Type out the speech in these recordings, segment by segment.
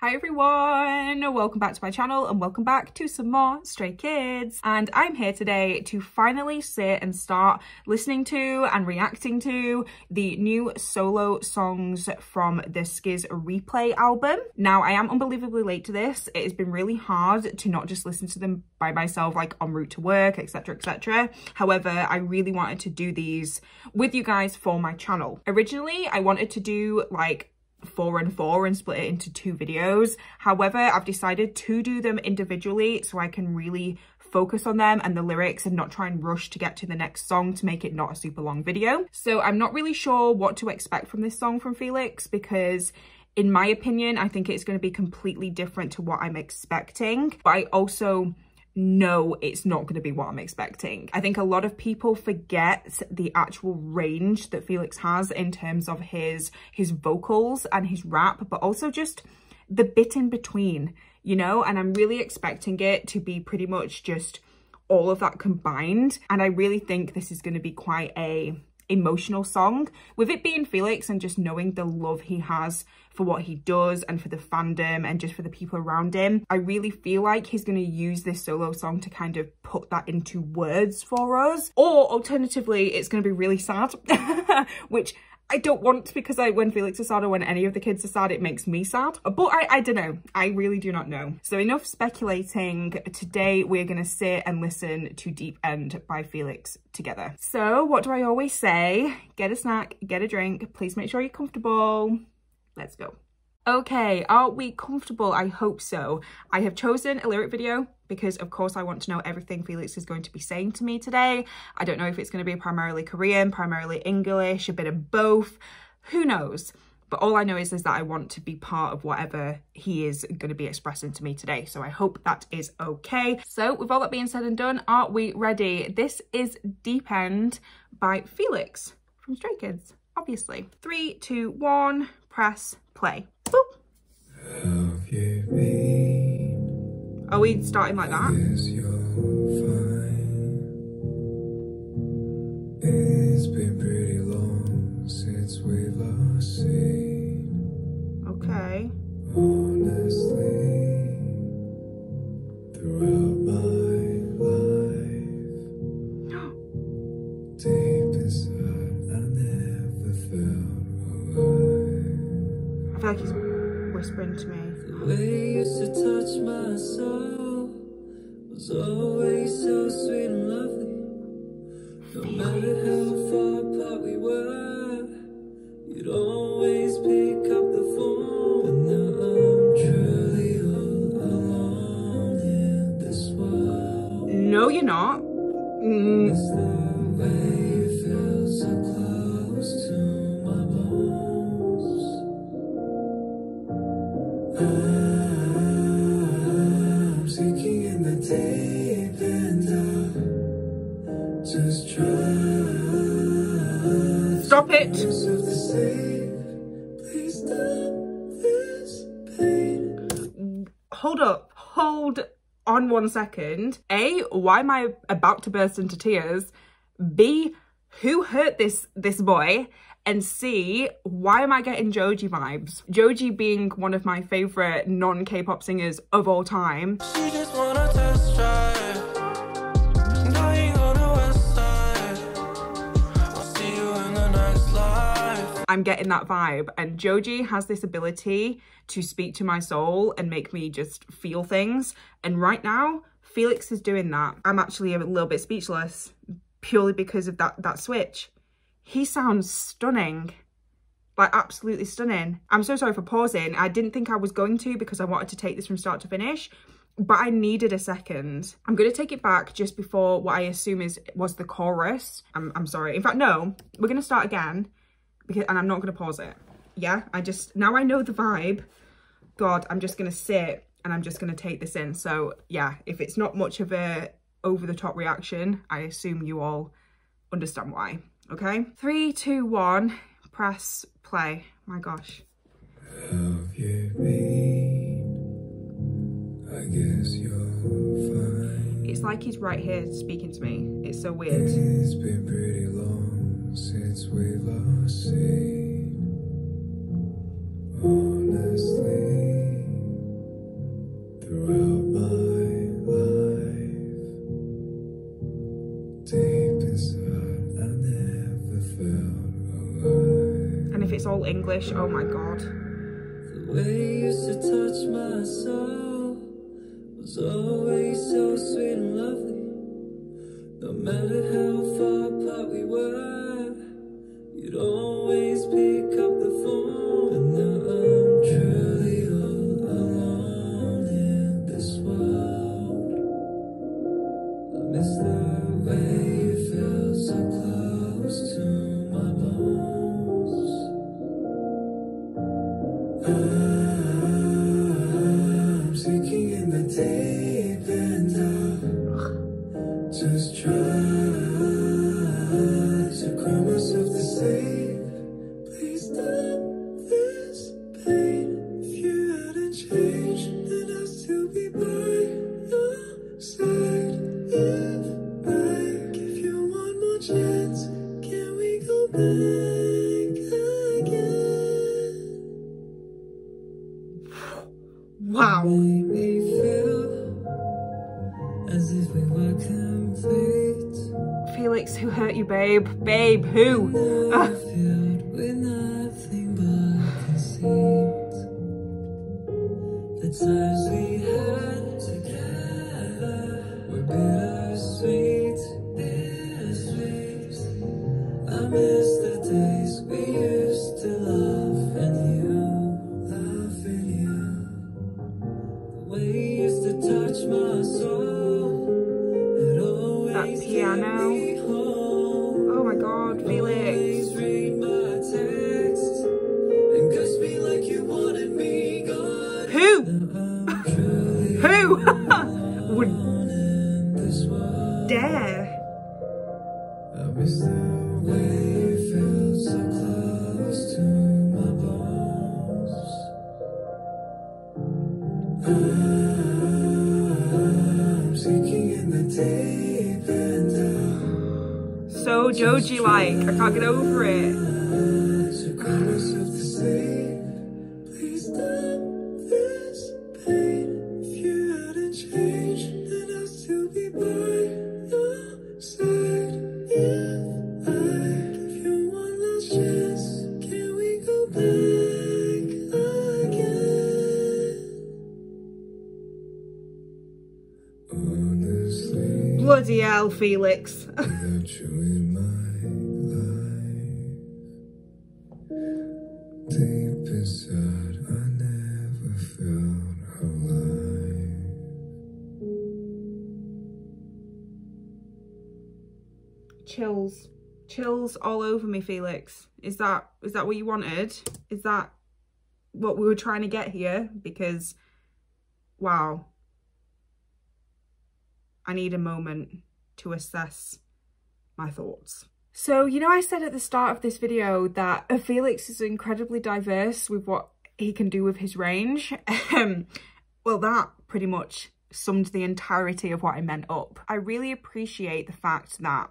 Hi everyone, welcome back to my channel and welcome back to some more Stray Kids. And I'm here today to finally sit and start listening to and reacting to the new solo songs from the Skz-Replay album. Now, I am unbelievably late to this. It has been really hard to not just listen to them by myself, like en route to work, etc, etc. However, I really wanted to do these with you guys for my channel. Originally, I wanted to do like 4 and 4 and split it into 2 videos. However, I've decided to do them individually so I can really focus on them and the lyrics and not try and rush to get to the next song to make it not a super long video. So I'm not really sure what to expect from this song from Felix because in my opinion, I think it's going to be completely different to what I'm expecting. But I also no, it's not going to be what I'm expecting. I think a lot of people forget the actual range that Felix has in terms of his vocals and his rap, but also just the bit in between, you know, and I'm really expecting it to be pretty much just all of that combined. And I really think this is going to be quite a emotional song, with it being Felix and just knowing the love he has for what he does and for the fandom and just for the people around him. I really feel like he's going to use this solo song to kind of put that into words for us, or alternatively it's going to be really sad which I don't want, because when Felix is sad or when any of the kids are sad, it makes me sad. But I don't know. I really do not know. So enough speculating. Today, we're going to sit and listen to Deep End by Felix together. So what do I always say? Get a snack, get a drink. Please make sure you're comfortable. Let's go. Okay, are we comfortable? I hope so. I have chosen a lyric video because of course I want to know everything Felix is going to be saying to me today. I don't know if it's going to be primarily Korean, primarily English, a bit of both. Who knows? But all I know is that I want to be part of whatever he is going to be expressing to me today. So I hope that is okay. So with all that being said and done, are we ready? This is Deep End by Felix from Stray Kids, obviously. 3, 2, 1, press play. Boop. Have you been? Are we starting like that? Yes, you're fine. It's been pretty long since we last seen. Okay. Honestly, throughout my life, deep inside, I never felt alive. I feel like he's whispering to me. The way you used to touch my soul was always so sweet and lovely. No matter how far apart we were, you'd always pick up the phone. But now I'm truly all alone in this world. No, you're not. It's the way you feel so close to my bones. I'm sinking in the deep end of just trust. Stop it. Of the sea. Please stop this pain. Hold up. Hold on 1 second. A, why am I about to burst into tears? B, who hurt this boy? And C, why am I getting Joji vibes? Joji being one of my favourite non-K-pop singers of all time. She just wanna test drive. Dying on the west side. I'll see you in the next life. I'm getting that vibe. And Joji has this ability to speak to my soul and make me just feel things. And right now, Felix is doing that. I'm actually a little bit speechless purely because of that switch. He sounds stunning, like absolutely stunning. I'm so sorry for pausing. I didn't think I was going to because I wanted to take this from start to finish, but I needed a second. I'm going to take it back just before what I assume was the chorus. I'm sorry. In fact, no, we're going to start again and I'm not going to pause it. Yeah, now I know the vibe. God, I'm just going to sit and I'm just going to take this in. So yeah, if it's not much of a over the top reaction, I assume you all understand why. Okay, 3, 2, 1, press play. My gosh. Have you been? I guess you're fine. It's like he's right here speaking to me. It's so weird. It's been pretty long since we last seen. Honestly, if it's all English. Oh my God. The way you used to touch my soul was always so sweet and lovely. No matter how far apart we were, you'd always pick up the phone. And now I'm truly all alone in this world. I miss the way you felt so close to my bones. I'm sinking in the deep end of just try to cry myself to sleep. Please stop this pain. If you hadn't changed, then I'd still be by your side. If I give you one more chance, can we go back again? Wow. Make me feel as if we were complete. Felix, who hurt you, babe? Babe, who? Filled with nothing but conceit. The times we had together were bittersweet, bittersweet. I miss the days we used to laugh and you, laugh and you. The way you used to touch my soul, it always That piano. kept me home. Oh my God, Felix. Always read my texts and kiss me like you wanted me gone. Who? I'm truly Who? Would alone in this world. dare? I miss the way you felt so close to my bones. I'm sinking in the deep end of So Joji-like. I can't get over it. to cry myself to sleep. Please stop this pain. If you hadn't changed, then I'd still be by your side. If I give you one last chance, can we go back again? Honestly, Bloody hell, Felix. without you in my life, deep inside, I never felt alive. Chills. Chills all over me, Felix. Is that what you wanted? Is that what we were trying to get here? Because, wow. I need a moment to assess my thoughts. So, you know, I said at the start of this video that Felix is incredibly diverse with what he can do with his range. Well, that pretty much summed the entirety of what I meant up. I really appreciate the fact that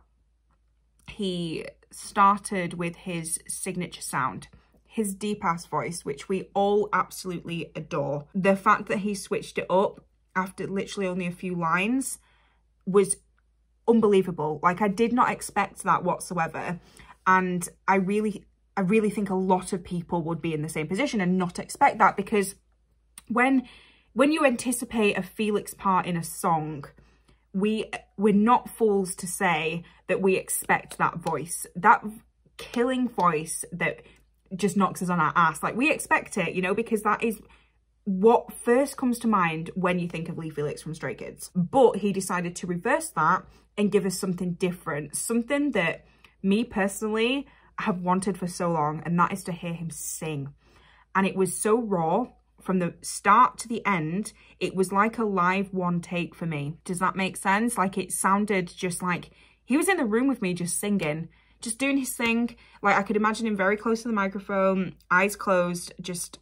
he started with his signature sound, his deep ass voice, which we all absolutely adore. The fact that he switched it up after literally only a few lines was unbelievable. Like, I did not expect that whatsoever. And I really think a lot of people would be in the same position and not expect that, because when you anticipate a Felix part in a song, we're not fools to say that we expect that voice, that killing voice that just knocks us on our ass. Like, we expect it, you know, because that is what first comes to mind when you think of Lee Felix from Stray Kids. But he decided to reverse that and give us something different, something that me personally have wanted for so long, and that is to hear him sing. And it was so raw from the start to the end. It was like a live one take for me. Does that make sense? Like, it sounded just like he was in the room with me just singing, just doing his thing. Like, I could imagine him very close to the microphone, eyes closed, just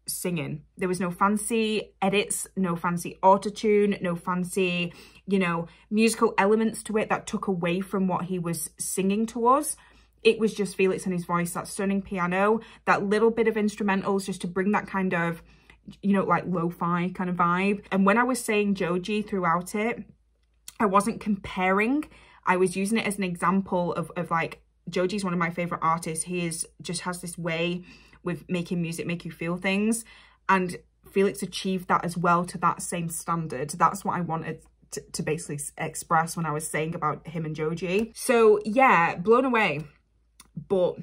singing. There was no fancy edits, no fancy autotune, no fancy, you know, musical elements to it that took away from what he was singing to us. It was just Felix and his voice, that stunning piano, that little bit of instrumentals just to bring that kind of, you know, like lo-fi kind of vibe. And when I was saying Joji throughout it, I wasn't comparing. I was using it as an example of like Joji's one of my favorite artists. He just has this way with making music make you feel things, and Felix achieved that as well to that same standard. That's what I wanted to basically express when I was saying about him and Joji. So yeah, blown away, but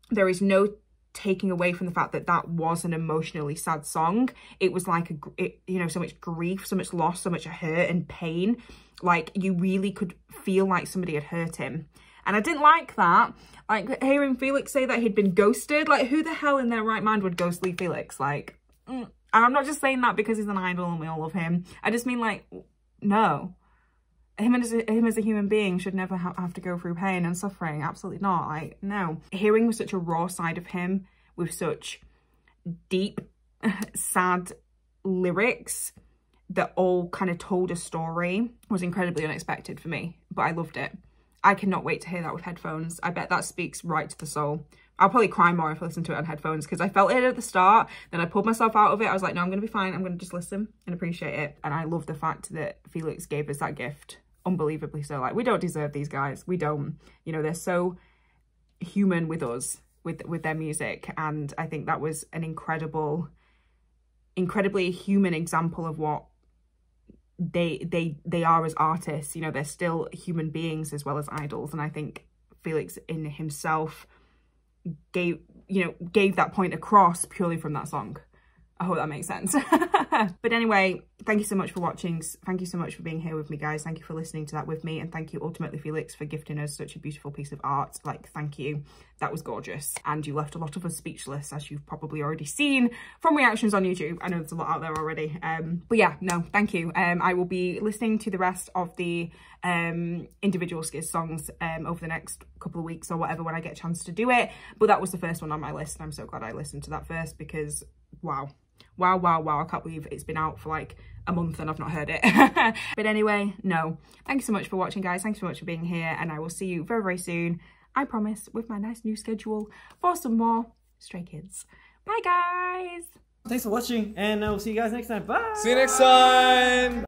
there is no taking away from the fact that that was an emotionally sad song. It was like you know, so much grief, so much loss, so much hurt and pain. Like, you really could feel like somebody had hurt him, and I didn't like that. Like, hearing Felix say that he'd been ghosted, like, who the hell in their right mind would ghost Lee Felix? Like, and I'm not just saying that because he's an idol and we all love him. I just mean, like, no, him as a human being should never have to go through pain and suffering. Absolutely not. Like, no. Hearing such a raw side of him with such deep, sad lyrics that all kind of told a story was incredibly unexpected for me, but I loved it. I cannot wait to hear that with headphones. I bet that speaks right to the soul. I'll probably cry more if I listen to it on headphones, because I felt it at the start, then I pulled myself out of it. I was like, no, I'm going to be fine. I'm going to just listen and appreciate it. And I love the fact that Felix gave us that gift. Unbelievably so. Like, we don't deserve these guys. We don't. You know, they're so human with us, with their music. And I think that was an incredibly human example of what they are as artists. You know, they're still human beings as well as idols. And I think Felix in himself gave that point across purely from that song. I hope that makes sense. But anyway, thank you so much for watching. Thank you so much for being here with me, guys. Thank you for listening to that with me. And thank you ultimately, Felix, for gifting us such a beautiful piece of art. Like, thank you. That was gorgeous. And you left a lot of us speechless, as you've probably already seen from reactions on YouTube. I know there's a lot out there already. But yeah, no, thank you. I will be listening to the rest of the individual Skz songs over the next couple of weeks or whatever, when I get a chance to do it. But that was the first one on my list. And I'm so glad I listened to that first, because wow. Wow, wow, wow. I can't believe it's been out for like a month and I've not heard it. But anyway, no. Thank you so much for watching, guys. Thanks so much for being here. And I will see you very, very soon, I promise, with my nice new schedule for some more Stray Kids. Bye, guys. Thanks for watching, and I will see you guys next time. Bye. See you next time.